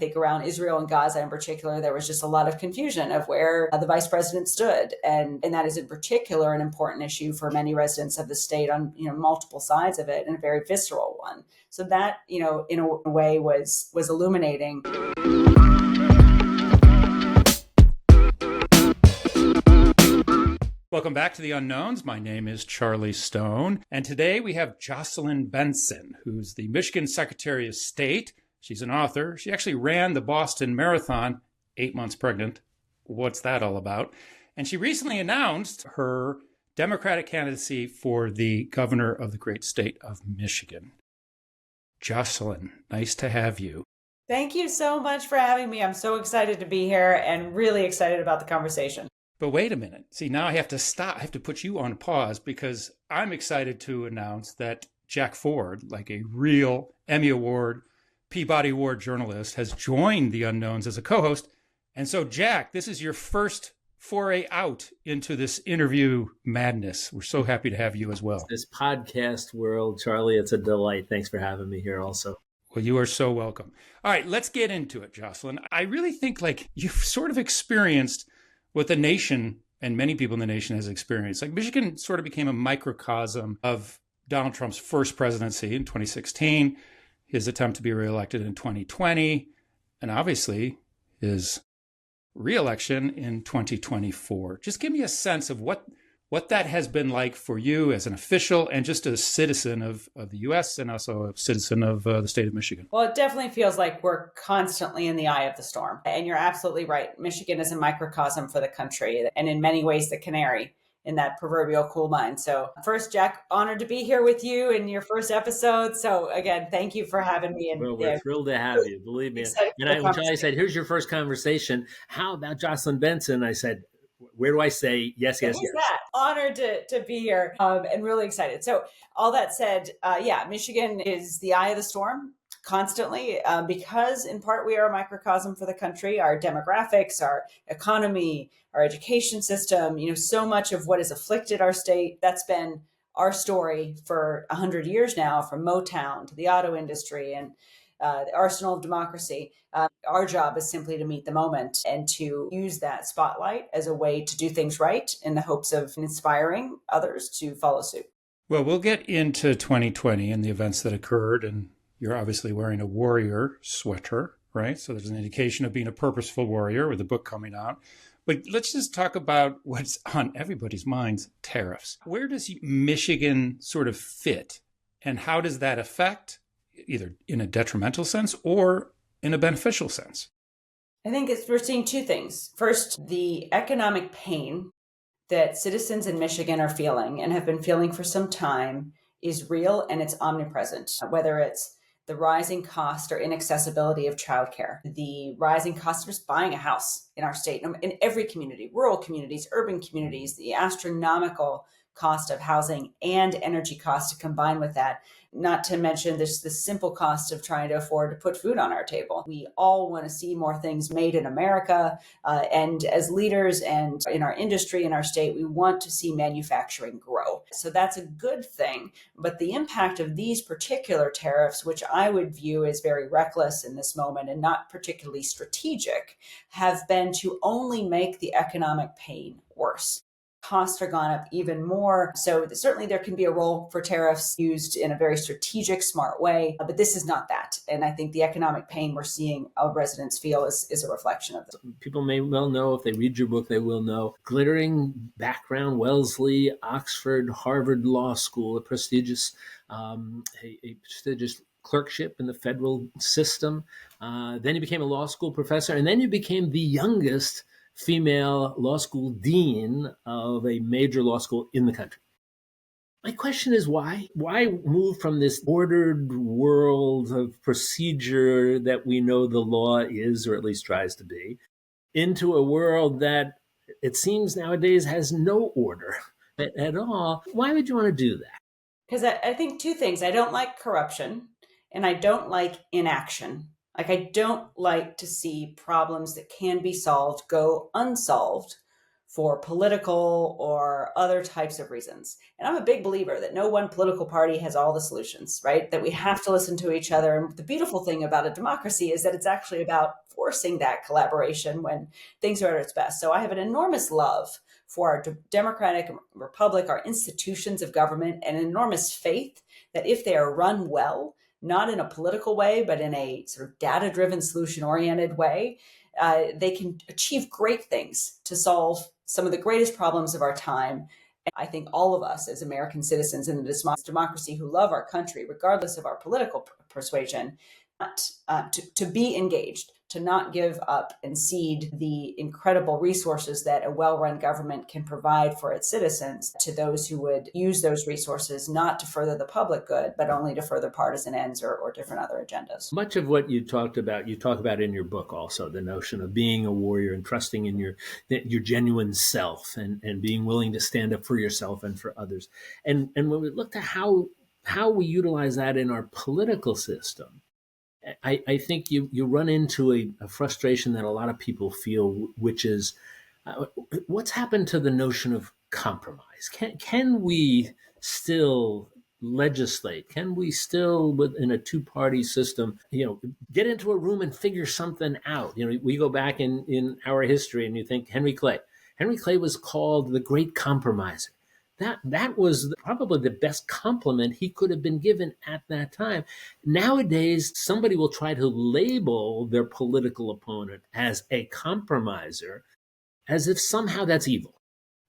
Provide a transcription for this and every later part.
think around Israel and Gaza in particular, there was just a lot of confusion of where the vice president stood. And that is in particular an important issue for many residents of the state on, multiple sides of it, and a very visceral one. So that, in a way was illuminating. Welcome back to The Unknowns. My name is Charlie Stone, and today we have Jocelyn Benson, who's the Michigan Secretary of State. She's an author. She actually ran the Boston Marathon, 8 months pregnant. What's that all about? And she recently announced her Democratic candidacy for the governor of the great state of Michigan. Jocelyn, nice to have you. Thank you so much for having me. I'm so excited to be here and really excited about the conversation. But wait a minute. See, now I have to stop. I have to put you on pause because I'm excited to announce that Jack Ford, like a real Emmy Award, Peabody Award journalist, has joined The Unknowns as a co-host. And so, Jack, this is your first foray out into this interview madness. We're so happy to have you as well. This podcast world, Charlie, it's a delight. Thanks for having me here also. Well, you are so welcome. All right, let's get into it, Jocelyn. I really think you've sort of experienced what the nation and many people in the nation has experienced. Michigan sort of became a microcosm of Donald Trump's first presidency in 2016, his attempt to be reelected in 2020, and obviously his reelection in 2024. Just give me a sense of what that has been like for you as an official and just a citizen of the U.S. and also a citizen of the state of Michigan. Well, it definitely feels like we're constantly in the eye of the storm. And you're absolutely right. Michigan is a microcosm for the country and in many ways the canary in that proverbial coal mine. So first, Jack, honored to be here with you in your first episode. So again, thank you for having me. Well, we're thrilled to have you, believe me. And when Charlie said, here's your first conversation, how about Jocelyn Benson? I said, where do I say yes? Honored to be here and really excited. So all that said, Michigan is the eye of the storm constantly because in part we are a microcosm for the country, our demographics, our economy, our education system, so much of what has afflicted our state. That's been our story for 100 years now, from Motown to the auto industry and the arsenal of democracy. Our job is simply to meet the moment and to use that spotlight as a way to do things right in the hopes of inspiring others to follow suit. Well, we'll get into 2020 and the events that occurred, and you're obviously wearing a warrior sweater, right? So there's an indication of being a purposeful warrior with the book coming out. But let's just talk about what's on everybody's minds, tariffs. Where does Michigan sort of fit, and how does that affect either in a detrimental sense or in a beneficial sense? I think we're seeing two things. First, the economic pain that citizens in Michigan are feeling and have been feeling for some time is real and it's omnipresent, whether it's the rising cost or inaccessibility of childcare, the rising cost of just buying a house in our state, in every community, rural communities, urban communities, the astronomical cost of housing and energy costs to combine with that. Not to mention the simple cost of trying to afford to put food on our table. We all want to see more things made in America. And as leaders and in our industry, in our state, we want to see manufacturing grow. So that's a good thing. But the impact of these particular tariffs, which I would view as very reckless in this moment and not particularly strategic, have been to only make the economic pain worse. Costs have gone up even more. So certainly there can be a role for tariffs used in a very strategic, smart way, but this is not that. And I think the economic pain we're seeing our residents feel is a reflection of this. People may well know, if they read your book, they will know. Glittering background, Wellesley, Oxford, Harvard Law School, a prestigious clerkship in the federal system. Then you became a law school professor, and then you became the youngest female law school dean of a major law school in the country. My question is why? Why move from this ordered world of procedure that we know the law is, or at least tries to be, into a world that it seems nowadays has no order at all? Why would you want to do that? Because I think two things. I don't like corruption and I don't like inaction. I don't like to see problems that can be solved go unsolved for political or other types of reasons. And I'm a big believer that no one political party has all the solutions, right? That we have to listen to each other. And the beautiful thing about a democracy is that it's actually about forcing that collaboration when things are at its best. So I have an enormous love for our democratic republic, our institutions of government, and an enormous faith that if they are run well, not in a political way, but in a sort of data-driven, solution-oriented way, they can achieve great things to solve some of the greatest problems of our time. And I think all of us as American citizens in this democracy who love our country, regardless of our political persuasion, to be engaged, to not give up and cede the incredible resources that a well-run government can provide for its citizens to those who would use those resources not to further the public good, but only to further partisan ends or different other agendas. Much of what you talk about in your book also, the notion of being a warrior and trusting in your genuine self and being willing to stand up for yourself and for others. And when we look at how we utilize that in our political system, I think you run into a frustration that a lot of people feel, which is what's happened to the notion of compromise? Can we still legislate? Can we still, within a two-party system, get into a room and figure something out? We go back in our history and you think Henry Clay. Henry Clay was called the Great Compromiser. That was probably the best compliment he could have been given at that time. Nowadays, somebody will try to label their political opponent as a compromiser, as if somehow that's evil.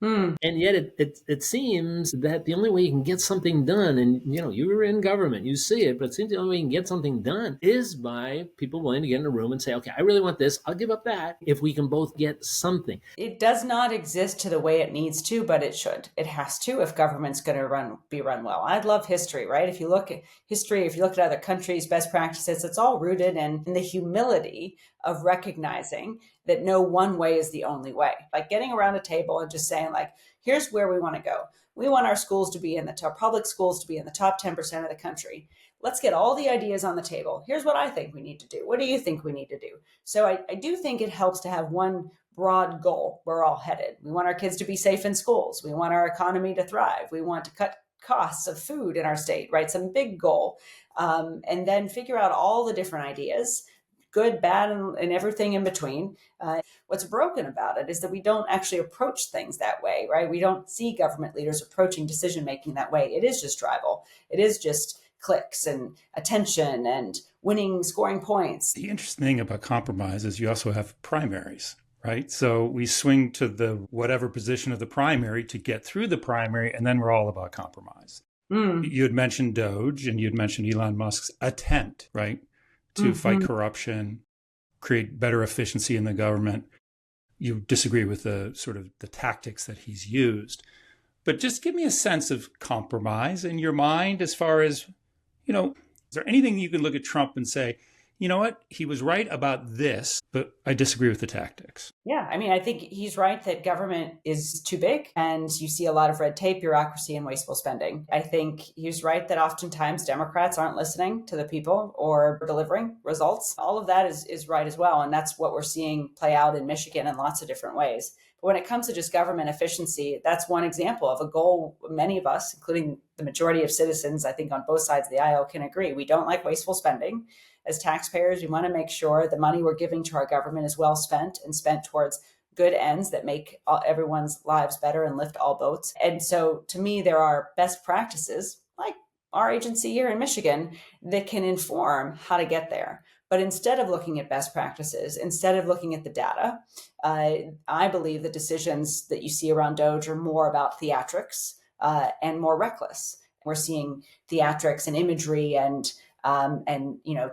And yet it seems that the only way you can get something done, and you were in government, you see it, but it seems the only way you can get something done is by people willing to get in a room and say, okay, I really want this, I'll give up that if we can both get something. It does not exist to the way it needs to, but it should. It has to if government's going to be run well. I love history, right? If you look at history, if you look at other countries' best practices, it's all rooted in the humility of recognizing that no one way is the only way. Like getting around a table and just saying, like, here's where we want to go. We want our schools to be in the top, public schools to be in the top 10% of the country. Let's get all the ideas on the table. Here's what I think we need to do. What do you think we need to do? So I do think it helps to have one broad goal we're all headed. We want our kids to be safe in schools. We want our economy to thrive. We want to cut costs of food in our state, right? Some big goal. And then figure out all the different ideas, good, bad, and everything in between. What's broken about it is that we don't actually approach things that way, right? We don't see government leaders approaching decision-making that way. It is just tribal. It is just clicks and attention and winning, scoring points. The interesting thing about compromise is you also have primaries, right? So we swing to the whatever position of the primary to get through the primary, and then we're all about compromise. You had mentioned Doge, and you had mentioned Elon Musk's attempt, right, to fight corruption, create better efficiency in the government. You disagree with the sort of the tactics that he's used. But just give me a sense of compromise in your mind as far as, is there anything you can look at Trump and say, you know what, he was right about this, but I disagree with the tactics? Yeah, I think he's right that government is too big and you see a lot of red tape, bureaucracy, and wasteful spending. I think he's right that oftentimes Democrats aren't listening to the people or delivering results. All of that is right as well. And that's what we're seeing play out in Michigan in lots of different ways. But when it comes to just government efficiency, that's one example of a goal many of us, including the majority of citizens, I think on both sides of the aisle, can agree. We don't like wasteful spending. As taxpayers, we want to make sure the money we're giving to our government is well spent and spent towards good ends that make everyone's lives better and lift all boats. And so to me, there are best practices like our agency here in Michigan that can inform how to get there. But instead of looking at best practices, instead of looking at the data, I believe the decisions that you see around Doge are more about theatrics and more reckless. We're seeing theatrics and imagery and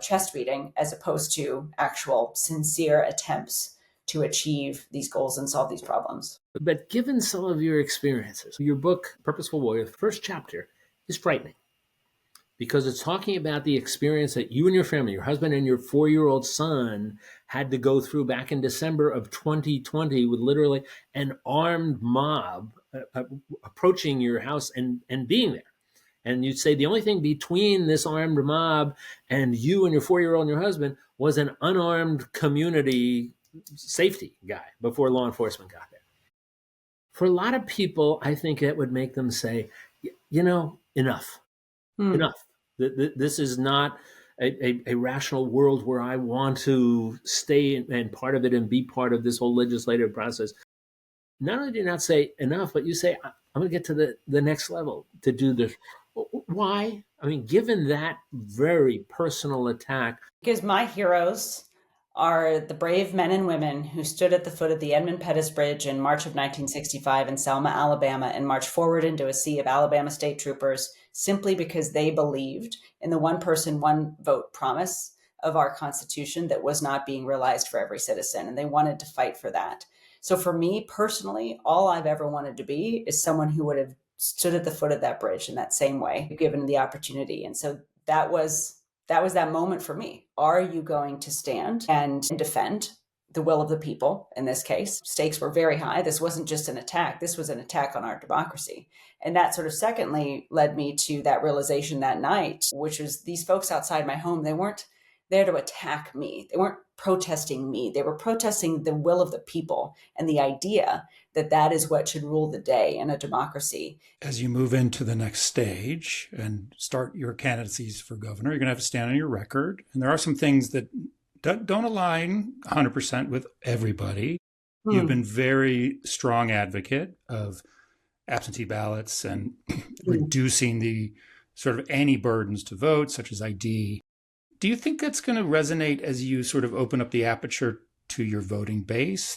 chest beating as opposed to actual sincere attempts to achieve these goals and solve these problems. But given some of your experiences, your book, Purposeful Warrior, the first chapter is frightening because it's talking about the experience that you and your family, your husband and your 4-year-old son had to go through back in December of 2020 with literally an armed mob approaching your house and being there. And you'd say the only thing between this armed mob and you and your 4-year-old and your husband was an unarmed community safety guy before law enforcement got there. For a lot of people, I think it would make them say, enough, Hmm. enough. This is not a rational world where I want to stay and part of it and be part of this whole legislative process. Not only do you not say enough, but you say, I'm going to get to the next level to do this. Why? I mean, given that very personal attack. Because my heroes are the brave men and women who stood at the foot of the Edmund Pettus Bridge in March of 1965 in Selma, Alabama, and marched forward into a sea of Alabama state troopers simply because they believed in the one person, one vote promise of our Constitution that was not being realized for every citizen. And they wanted to fight for that. So for me personally, all I've ever wanted to be is someone who would have stood at the foot of that bridge in that same way, given the opportunity. And so that moment for me. Are you going to stand and defend the will of the people? In this case, stakes were very high. This wasn't just an attack. This was an attack on our democracy. And that sort of secondly led me to that realization that night, which was these folks outside my home, they weren't there to attack me. They weren't protesting me. They were protesting the will of the people and the idea that that is what should rule the day in a democracy. As you move into the next stage and start your candidacies for governor, you're going to have to stand on your record. And there are some things that don't align 100% with everybody. You've been very strong advocate of absentee ballots and reducing the sort of any burdens to vote, such as ID. Do you think that's going to resonate as you sort of open up the aperture to your voting base?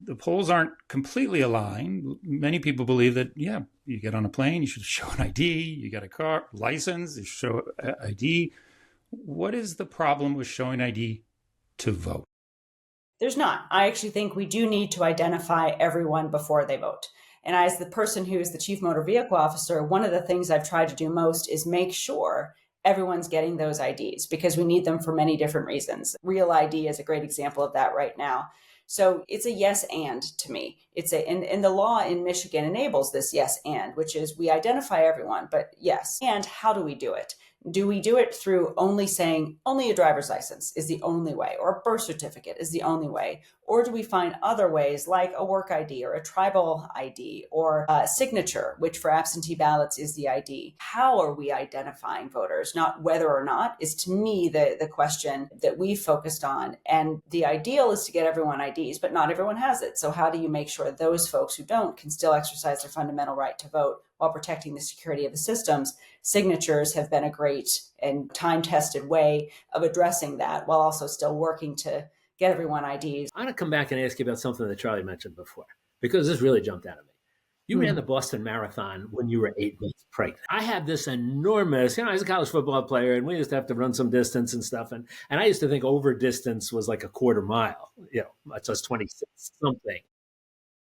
The polls aren't completely aligned. Many people believe that, yeah, you get on a plane, you should show an ID, you get a car license, you show ID. What is the problem with showing ID to vote? There's not. I actually think we do need to identify everyone before they vote. And as the person who is the chief motor vehicle officer, one of the things I've tried to do most is make sure everyone's getting those IDs because we need them for many different reasons. Real ID is a great example of that right now. So it's a yes and to me. And the law in Michigan enables this yes and, which is we identify everyone, but yes. And how do we do it? Do we do it through only saying only a driver's license is the only way, or a birth certificate is the only way? Or do we find other ways like a work ID or a tribal ID or a signature, which for absentee ballots is the ID? How are we identifying voters? Not whether or not is to me the question that we focused on. And the ideal is to get everyone IDs, but not everyone has it. So how do you make sure those folks who don't can still exercise their fundamental right to vote while protecting the security of the systems? Signatures have been a great and time-tested way of addressing that while also still working to get everyone IDs. I want to come back and ask you about something that Charlie mentioned before, because this really jumped out at me. You ran the Boston Marathon when you were 8 months pregnant. I had this enormous, I was a college football player and we used to have to run some distance and stuff. And I used to think over distance was like a quarter mile, that's just 26 something.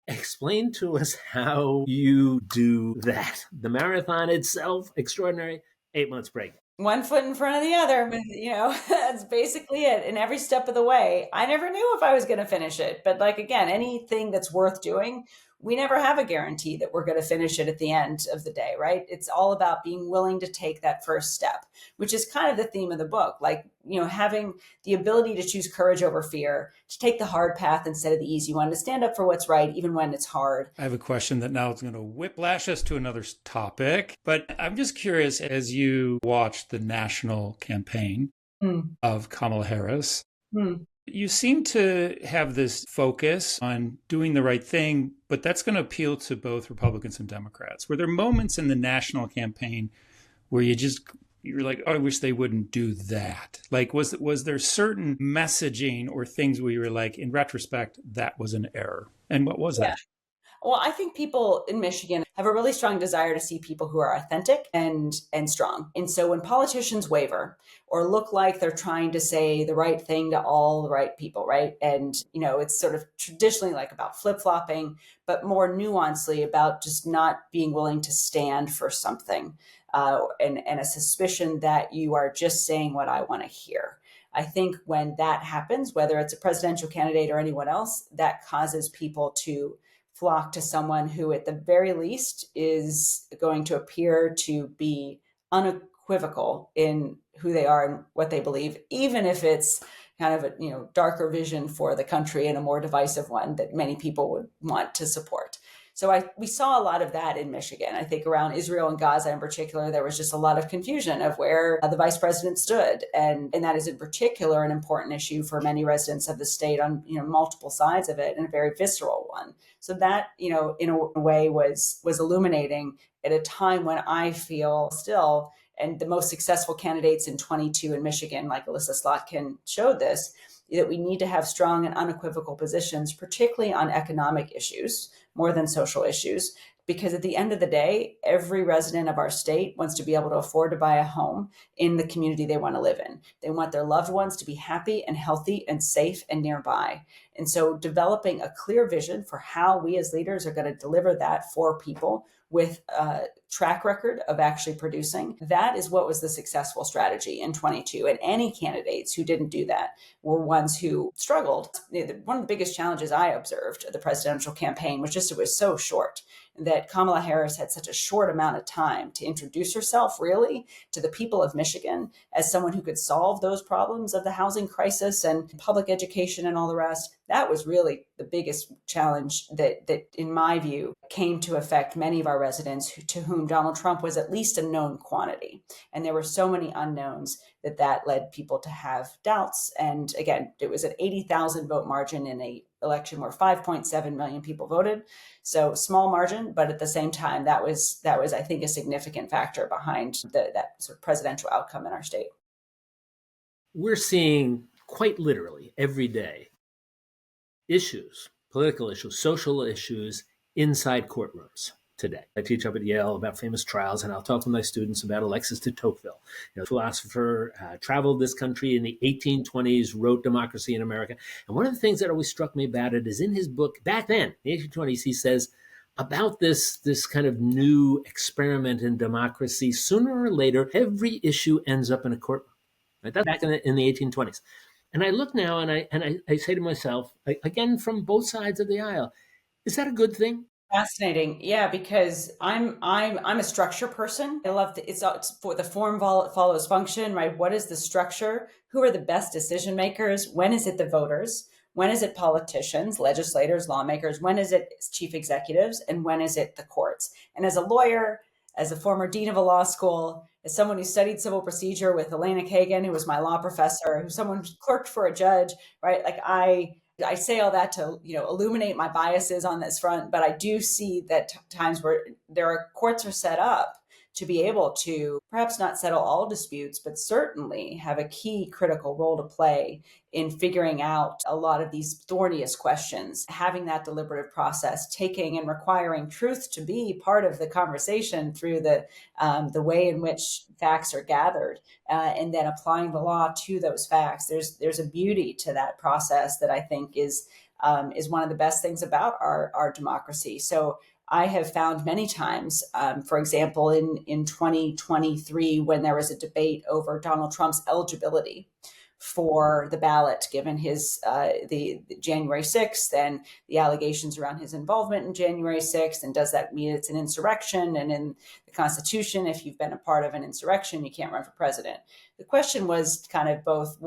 Explain to us how you do that. The marathon itself, extraordinary, 8 months pregnant. One foot in front of the other, that's basically it. And every step of the way, I never knew if I was going to finish it. But again, anything that's worth doing, we never have a guarantee that we're going to finish it at the end of the day, right? It's all about being willing to take that first step, which is kind of the theme of the book. Having the ability to choose courage over fear, to take the hard path instead of the easy one, to stand up for what's right, even when it's hard. I have a question that now is going to whiplash us to another topic, but I'm just curious, as you watch the national campaign of Kamala Harris, you seem to have this focus on doing the right thing, but that's going to appeal to both Republicans and Democrats. Were there moments in the national campaign where you're like, oh, I wish they wouldn't do that? Was there certain messaging or things where you were like, in retrospect, that was an error? And what was that? Well, I think people in Michigan have a really strong desire to see people who are authentic and strong. And so when politicians waver or look like they're trying to say the right thing to all the right people, right? And, it's sort of traditionally about flip-flopping, but more nuancedly about just not being willing to stand for something and a suspicion that you are just saying what I want to hear. I think when that happens, whether it's a presidential candidate or anyone else, that causes people to flock to someone who at the very least is going to appear to be unequivocal in who they are and what they believe, even if it's kind of a darker vision for the country and a more divisive one that many people would want to support. So we saw a lot of that in Michigan. I think around Israel and Gaza in particular, there was just a lot of confusion of where the vice president stood. And that is in particular an important issue for many residents of the state on, multiple sides of it, and a very visceral one. So that, in a way was illuminating at a time when I feel still, and the most successful candidates in 22 in Michigan, like Alyssa Slotkin, showed this, that we need to have strong and unequivocal positions, particularly on economic issues, more than social issues. Because at the end of the day, every resident of our state wants to be able to afford to buy a home in the community they want to live in. They want their loved ones to be happy and healthy and safe and nearby. And so developing a clear vision for how we as leaders are going to deliver that for people with a track record of actually producing, that is what was the successful strategy in 22. And any candidates who didn't do that were ones who struggled. One of the biggest challenges I observed at the presidential campaign was just it was so short, that Kamala Harris had such a short amount of time to introduce herself really to the people of Michigan as someone who could solve those problems of the housing crisis and public education and all the rest. That was really the biggest challenge that in my view, came to affect many of our residents to whom Donald Trump was at least a known quantity. And there were so many unknowns that led people to have doubts. And again, it was an 80,000 vote margin in an election where 5.7 million people voted. So small margin, but at the same time, that was I think a significant factor behind that sort of presidential outcome in our state. We're seeing quite literally every day issues, political issues, social issues inside courtrooms today. I teach up at Yale about famous trials, and I'll talk to my students about Alexis de Tocqueville. Philosopher, traveled this country in the 1820s, wrote Democracy in America. And one of the things that always struck me about it is in his book, back then, the 1820s, he says about this kind of new experiment in democracy, sooner or later, every issue ends up in a courtroom. Right? That's back in the 1820s. And I look now and I say to myself, again, from both sides of the aisle, is that a good thing? Fascinating. Yeah, because I'm a structure person. I love it's for the form follows function, right? What is the structure? Who are the best decision makers? When is it the voters? When is it politicians, legislators, lawmakers? When is it chief executives? And when is it the courts? And as a lawyer, as a former dean of a law school, as someone who studied civil procedure with Elena Kagan, who was my law professor, who's someone who clerked for a judge, right? Like I say all that to, illuminate my biases on this front, but I do see that times where courts are set up to be able to perhaps not settle all disputes, but certainly have a key critical role to play in figuring out a lot of these thorniest questions, having that deliberative process, taking and requiring truth to be part of the conversation through the way in which facts are gathered, and then applying the law to those facts. There's a beauty to that process that I think is one of the best things about our democracy. So I have found many times, for example, in 2023, when there was a debate over Donald Trump's eligibility for the ballot, given his the January 6th and the allegations around his involvement in January 6th, and does that mean it's an insurrection? And in the Constitution, if you've been a part of an insurrection, you can't run for president. The question was kind of both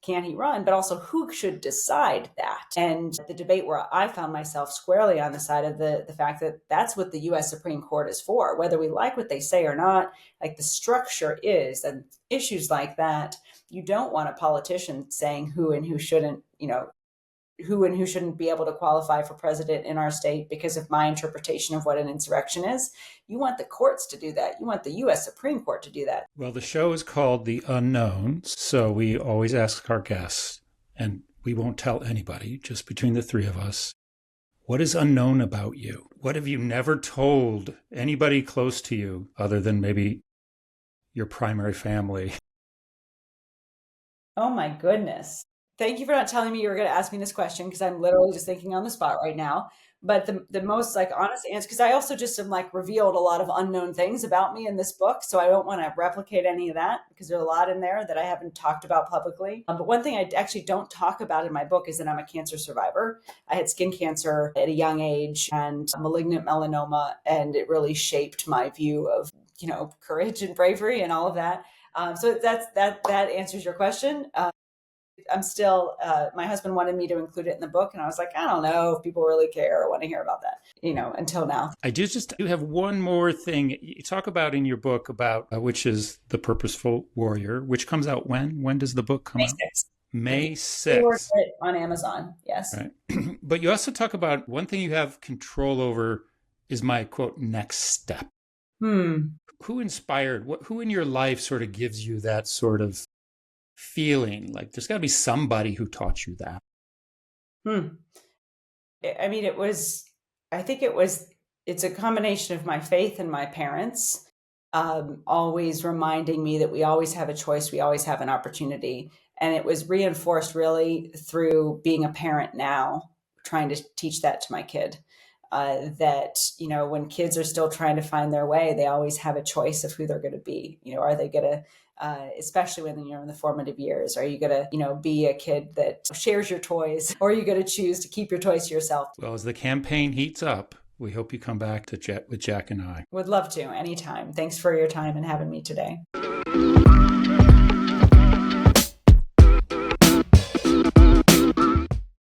can he run, but also who should decide that? And the debate where I found myself squarely on the side of the fact that that's what the U.S. Supreme Court is for, whether we like what they say or not. Like the structure is, and issues like that, you don't want a politician saying who and who shouldn't, who and who shouldn't be able to qualify for president in our state because of my interpretation of what an insurrection is. You want the courts to do that. You want the U.S. Supreme Court to do that. Well, the show is called The Unknowns, so we always ask our guests, and we won't tell anybody, just between the three of us, what is unknown about you? What have you never told anybody close to you other than maybe your primary family? Oh my goodness. Thank you for not telling me you were going to ask me this question, because I'm literally just thinking on the spot right now. But the most honest answer, because I also just have revealed a lot of unknown things about me in this book. So I don't want to replicate any of that, because there's a lot in there that I haven't talked about publicly. But one thing I actually don't talk about in my book is that I'm a cancer survivor. I had skin cancer at a young age and malignant melanoma, and it really shaped my view of, courage and bravery and all of that. So that answers your question. I'm still, my husband wanted me to include it in the book. And I was like, I don't know if people really care or want to hear about that, until now. I do have one more thing you talk about in your book about, which is The Purposeful Warrior, which comes out when? When does the book come May out? 6th. May We 6th. ordered it on Amazon. Yes. Right. But you also talk about one thing you have control over is my quote, next step. Who inspired, who in your life sort of gives you that sort of feeling? Like there's got to be somebody who taught you that. I mean, it's a combination of my faith and my parents, always reminding me that we always have a choice. We always have an opportunity. And it was reinforced really through being a parent now, trying to teach that to my kid. That, when kids are still trying to find their way, they always have a choice of who they're going to be. Are they going to, especially when you're in the formative years, are you going to, be a kid that shares your toys, or are you going to choose to keep your toys to yourself? Well, as the campaign heats up, we hope you come back with Jack and I. Would love to anytime. Thanks for your time and having me today.